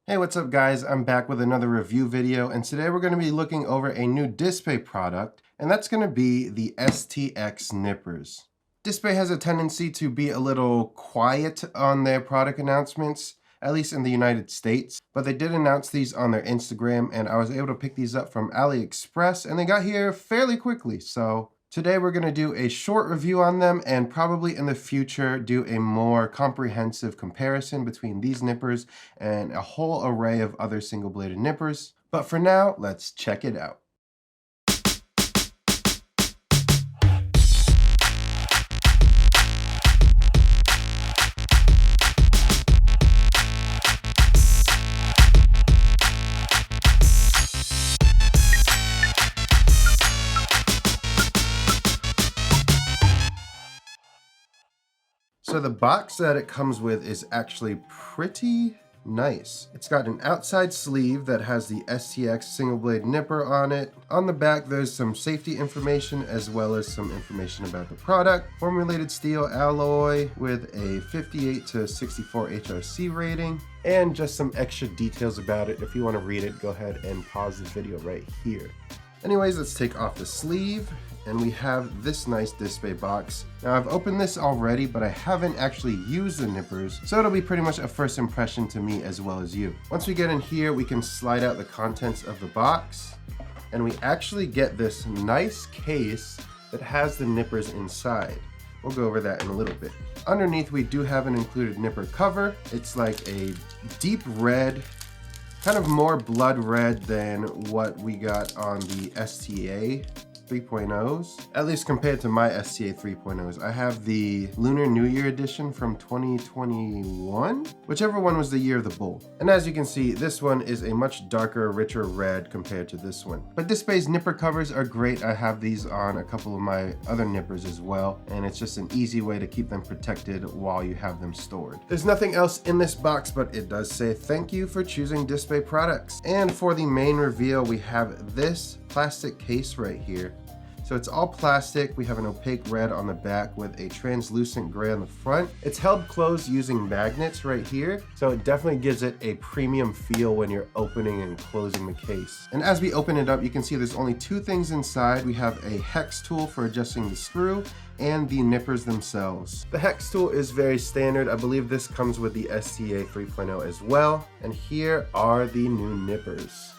Hey, what's up guys? I'm back with another review video, and today we're going to be looking over a new DSPIAE product, and that's going to be the STX nippers. DSPIAE has a tendency to be a little quiet on their product announcements, at least in the United States, but they did announce these on their Instagram, and I was able to pick these up from AliExpress, and they got here fairly quickly. So today we're going to do a short review on them, and probably in the future do a more comprehensive comparison between these nippers and a whole array of other single-bladed nippers. But for now, let's check it out. So the box that it comes with is actually pretty nice. It's got an outside sleeve that has the STX single blade nipper on it. On the back, there's some safety information as well as some information about the product. Formulated steel alloy with a 58 to 64 HRC rating, and just some extra details about it. If you want to read it, go ahead and pause the video right here. Anyways, let's take off the sleeve, and we have this nice DSPIAE box. Now I've opened this already, but I haven't actually used the nippers, so it'll be pretty much a first impression to me as well as you. Once we get in here, we can slide out the contents of the box, and we actually get this nice case that has the nippers inside. We'll go over that in a little bit. Underneath, we do have an included nipper cover. It's like a deep red, kind of more blood red than what we got on the STA 3.0s, at least compared to my STA 3.0s. I have the Lunar New Year edition from 2021, whichever one was the year of the bull. And as you can see, this one is a much darker, richer red compared to this one. But DSPIAE's nipper covers are great. I have these on a couple of my other nippers as well, and it's just an easy way to keep them protected while you have them stored. There's nothing else in this box, but it does say thank you for choosing DSPIAE products. And for the main reveal, we have this plastic case right here. So it's all plastic. We have an opaque red on the back with a translucent gray on the front. It's held closed using magnets right here, so it definitely gives it a premium feel when you're opening and closing the case. And as we open it up, you can see there's only two things inside. We have a hex tool for adjusting the screw and the nippers themselves. The hex tool is very standard. I believe this comes with the STA 3.0 as well. And here are the new nippers.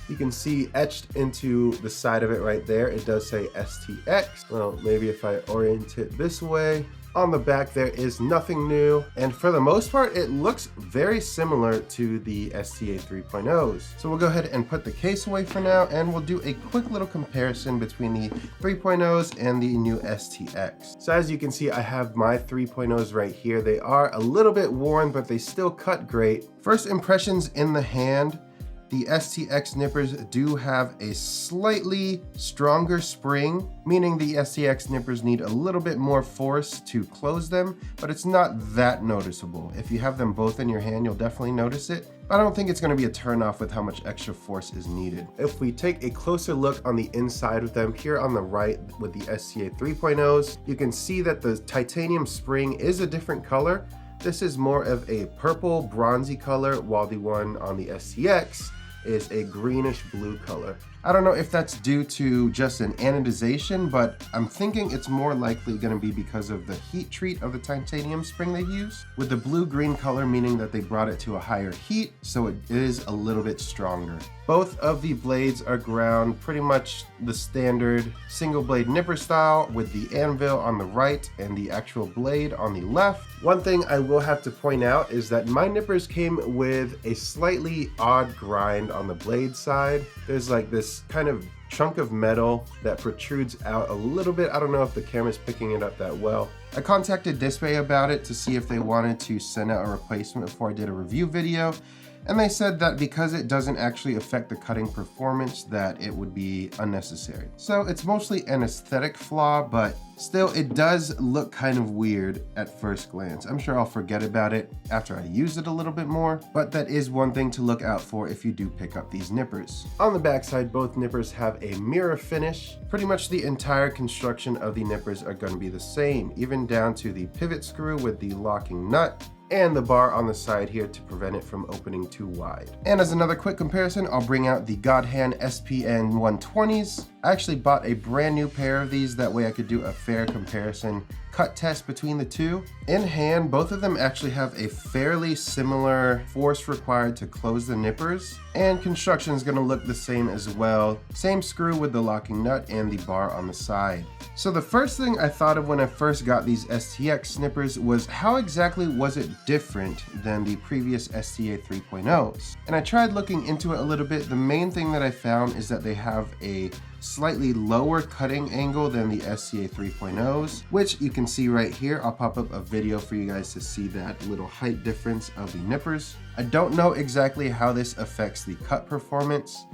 You can see etched into the side of it right there, it does say STX. Well, maybe if I orient it this way. On the back, there is nothing new. And for the most part, it looks very similar to the STA 3.0s. So we'll go ahead and put the case away for now, and we'll do a quick little comparison between the 3.0s and the new STX. So as you can see, I have my 3.0s right here. They are a little bit worn, but they still cut great. First impressions in the hand. The STX nippers do have a slightly stronger spring, meaning the STX nippers need a little bit more force to close them, but it's not that noticeable. If you have them both in your hand, you'll definitely notice it. I don't think it's going to be a turnoff with how much extra force is needed. If we take a closer look on the inside of them, here on the right with the STA 3.0s, you can see that the titanium spring is a different color. This is more of a purple bronzy color, while the one on the STX is a greenish blue color. I don't know if that's due to just an anodization, but I'm thinking it's more likely going to be because of the heat treat of the titanium spring they use, with the blue-green color meaning that they brought it to a higher heat, so it is a little bit stronger. Both of the blades are ground pretty much the standard single blade nipper style, with the anvil on the right and the actual blade on the left. One thing I will have to point out is that my nippers came with a slightly odd grind on the blade side. There's like this kind of chunk of metal that protrudes out a little bit. I don't know if the camera's picking it up that well. I contacted DSPIAE about it to see if they wanted to send out a replacement before I did a review video, and they said that because it doesn't actually affect the cutting performance, that it would be unnecessary. So it's mostly an aesthetic flaw, but still it does look kind of weird at first glance. I'm sure I'll forget about it after I use it a little bit more, but that is one thing to look out for if you do pick up these nippers. On the backside, both nippers have a mirror finish. Pretty much the entire construction of the nippers are going to be the same, even down to the pivot screw with the locking nut. and the bar on the side here to prevent it from opening too wide. And as another quick comparison, I'll bring out the GodHand SPN-120s. I actually bought a brand new pair of these, that way I could do a fair comparison cut test between the two. In hand, both of them actually have a fairly similar force required to close the nippers, and construction is going to look the same as well. Same screw with the locking nut and the bar on the side. So the first thing I thought of when I first got these STX snippers was how exactly was it different than the previous STA 3.0s? And I tried looking into it a little bit. The main thing that I found is that they have a slightly lower cutting angle than the STA 3.0s, which you can see right here. I'll pop up a video for you guys to see that little height difference of the nippers. I don't know exactly how this affects the cut performance,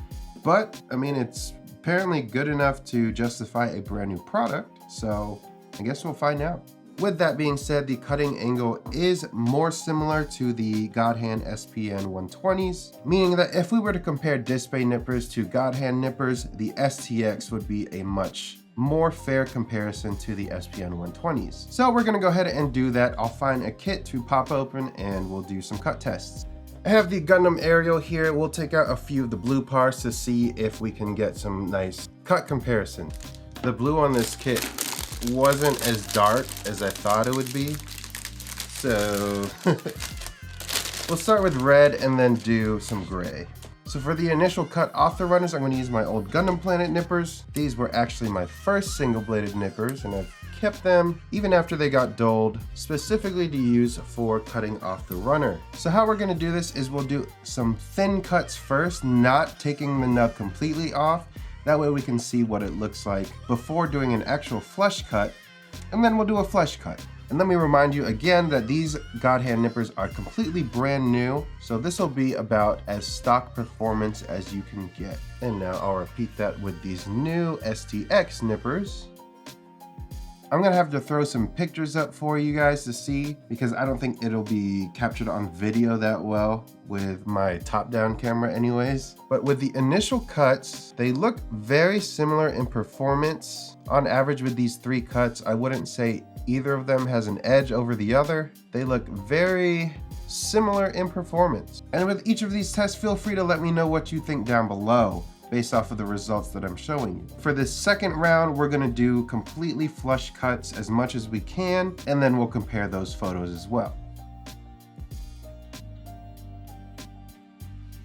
but I mean, it's apparently good enough to justify a brand new product, so I guess we'll find out. With that being said, the cutting angle is more similar to the GodHand SPN-120s, meaning that if we were to compare DSPIAE nippers to GodHand nippers, the STX would be a much more fair comparison to the SPN-120s. So we're gonna go ahead and do that. I'll find a kit to pop open and we'll do some cut tests. I have the Gundam aerial here. We'll take out a few of the blue parts to see if we can get some nice cut comparison. The blue on this kit wasn't as dark as I thought it would be, so we'll start with red and then do some gray. So for the initial cut off the runners, I'm going to use my old Gundam Planet nippers. These were actually my first single-bladed nippers, and I've kept them even after they got dulled, specifically to use for cutting off the runner. So how we're going to do this is we'll do some thin cuts first, not taking the nub completely off. That way we can see what it looks like before doing an actual flush cut, and then we'll do a flush cut. And let me remind you again that these GodHand nippers are completely brand new, so this will be about as stock performance as you can get. And now I'll repeat that with these new STX nippers. I'm gonna have to throw some pictures up for you guys to see, because I don't think it'll be captured on video that well with my top-down camera anyways. But with the initial cuts, they look very similar in performance. On average with these three cuts, I wouldn't say either of them has an edge over the other. They look very similar in performance. And with each of these tests, feel free to let me know what you think down below, based off of the results that I'm showing you. For this second round, we're gonna do completely flush cuts as much as we can, and then we'll compare those photos as well.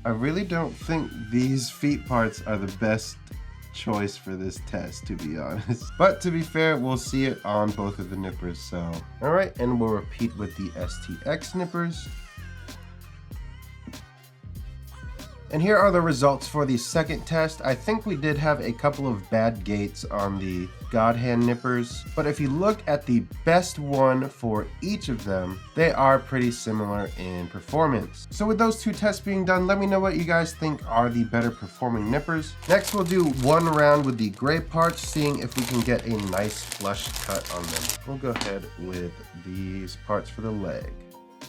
I really don't think these feet parts are the best choice for this test, to be honest. But to be fair, we'll see it on both of the nippers, so. All right, and we'll repeat with the STX nippers. And here are the results for the second test. I think we did have a couple of bad gates on the GodHand nippers, but if you look at the best one for each of them, they are pretty similar in performance. So with those two tests being done, let me know what you guys think are the better performing nippers. Next, we'll do one round with the gray parts, seeing if we can get a nice flush cut on them. We'll go ahead with these parts for the leg.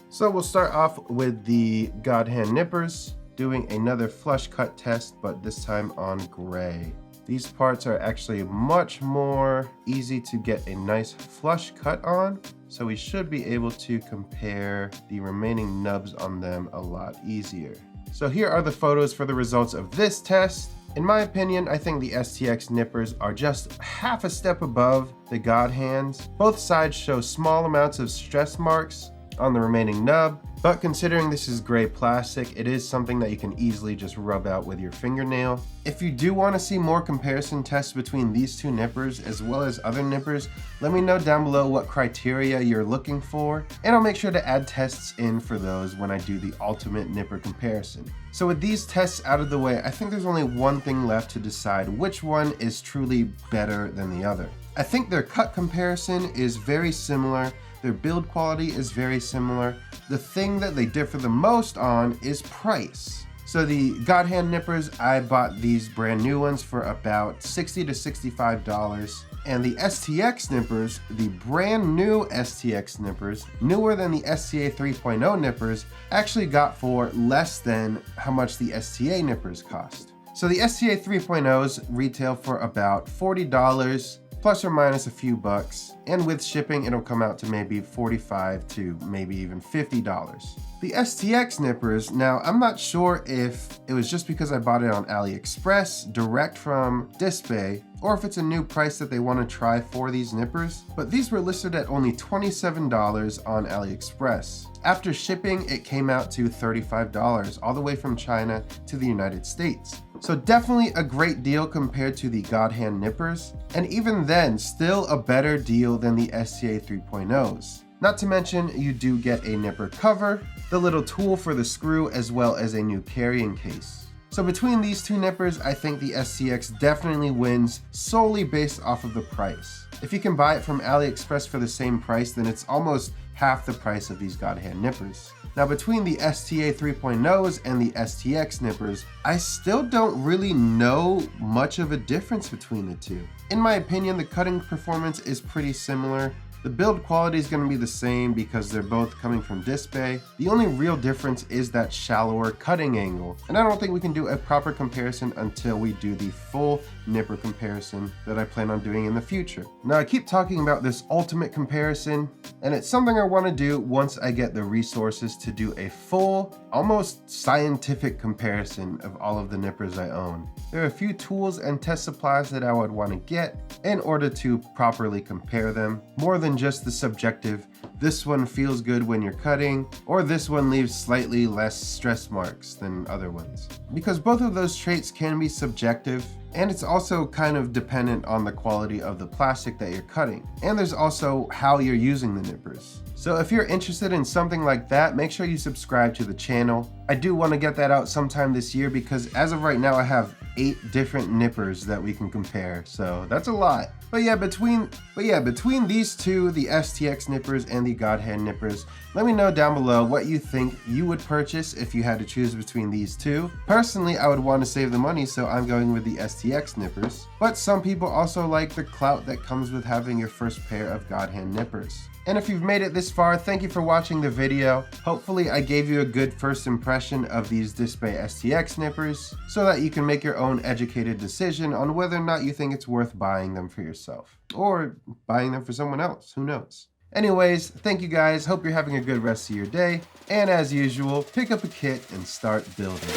So we'll start off with the GodHand nippers, doing another flush cut test, but this time on gray. These parts are actually much more easy to get a nice flush cut on, so we should be able to compare the remaining nubs on them a lot easier. So here are the photos for the results of this test. In my opinion, I think the STX nippers are just half a step above the GodHands. Both sides show small amounts of stress marks on the remaining nub, but considering this is gray plastic, it is something that you can easily just rub out with your fingernail. If you do want to see more comparison tests between these two nippers as well as other nippers, let me know down below what criteria you're looking for, and I'll make sure to add tests in for those when I do the ultimate nipper comparison. So with these tests out of the way, I think there's only one thing left to decide which one is truly better than the other. I think their cut comparison is very similar. Their build quality is very similar. The thing that they differ the most on is price. So the GodHand nippers, I bought these brand new ones for about $60 to $65. And the STX nippers, the brand new STX nippers, newer than the STA 3.0 nippers, actually got for less than how much the STA nippers cost. So the STA 3.0s retail for about $40. plus or minus a few bucks. And with shipping, it'll come out to maybe $45 to maybe even $50. The STX nippers, now I'm not sure if it was just because I bought it on AliExpress, direct from DSPIAE, or if it's a new price that they want to try for these nippers, but these were listed at only $27 on AliExpress. After shipping, it came out to $35 all the way from China to the United States. So definitely a great deal compared to the GodHand nippers, and even then, still a better deal than the STA 3.0s. Not to mention, you do get a nipper cover, the little tool for the screw, as well as a new carrying case. So between these two nippers, I think the STX definitely wins solely based off of the price. If you can buy it from AliExpress for the same price, then it's almost half the price of these GodHand nippers. Now between the STA 3.0s and the STX nippers, I still don't really know much of a difference between the two. In my opinion, the cutting performance is pretty similar. The build quality is going to be the same because they're both coming from DSPIAE. The only real difference is that shallower cutting angle, and I don't think we can do a proper comparison until we do the full nipper comparison that I plan on doing in the future. Now I keep talking about this ultimate comparison, and it's something I want to do once I get the resources to do a full, almost scientific comparison of all of the nippers I own. There are a few tools and test supplies that I would want to get in order to properly compare them, more than just the subjective, this one feels good when you're cutting, or this one leaves slightly less stress marks than other ones. Because both of those traits can be subjective, and it's also kind of dependent on the quality of the plastic that you're cutting. And there's also how you're using the nippers. So if you're interested in something like that, make sure you subscribe to the channel. I do want to get that out sometime this year because as of right now, I have 8 different nippers that we can compare. So that's a lot. But yeah, between these two, the STX nippers and the GodHand nippers, let me know down below what you think you would purchase if you had to choose between these two. Personally, I would want to save the money, so I'm going with the STX nippers. But some people also like the clout that comes with having your first pair of GodHand nippers. And if you've made it this far, thank you for watching the video. Hopefully I gave you a good first impression of these DSPIAE STX nippers so that you can make your own educated decision on whether or not you think it's worth buying them for yourself or buying them for someone else, who knows. Anyways, thank you guys, hope you're having a good rest of your day, and as usual, pick up a kit and start building.